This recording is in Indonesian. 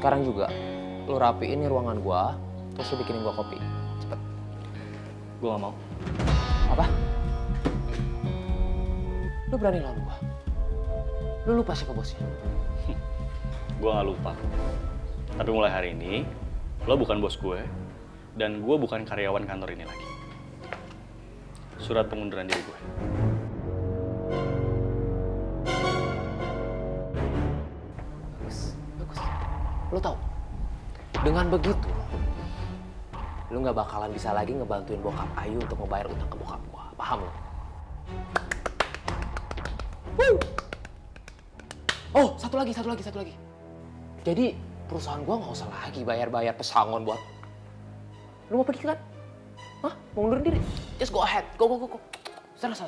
Sekarang juga, lu rapiin nih ruangan gua, terus lu bikinin gua kopi. Cepet. Gue gak mau. Apa? Lu berani lawan gua? Lu lupa siapa bosnya? Gue gak lupa. Tapi mulai hari ini, lo bukan bos gue, dan gue bukan karyawan kantor ini lagi. Surat pengunduran diri gue. Bagus, bagus. Lu tahu, dengan begitu, lu nggak bakalan bisa lagi ngebantuin bokap Ayu untuk membayar utang ke bokap gua. Paham lu? Woo! Oh, satu lagi. Jadi perusahaan gua nggak usah lagi bayar pesangon buat. Lu mau pergi kan? Hah? Mau ngundurin diri? Just go ahead. Go. Sana.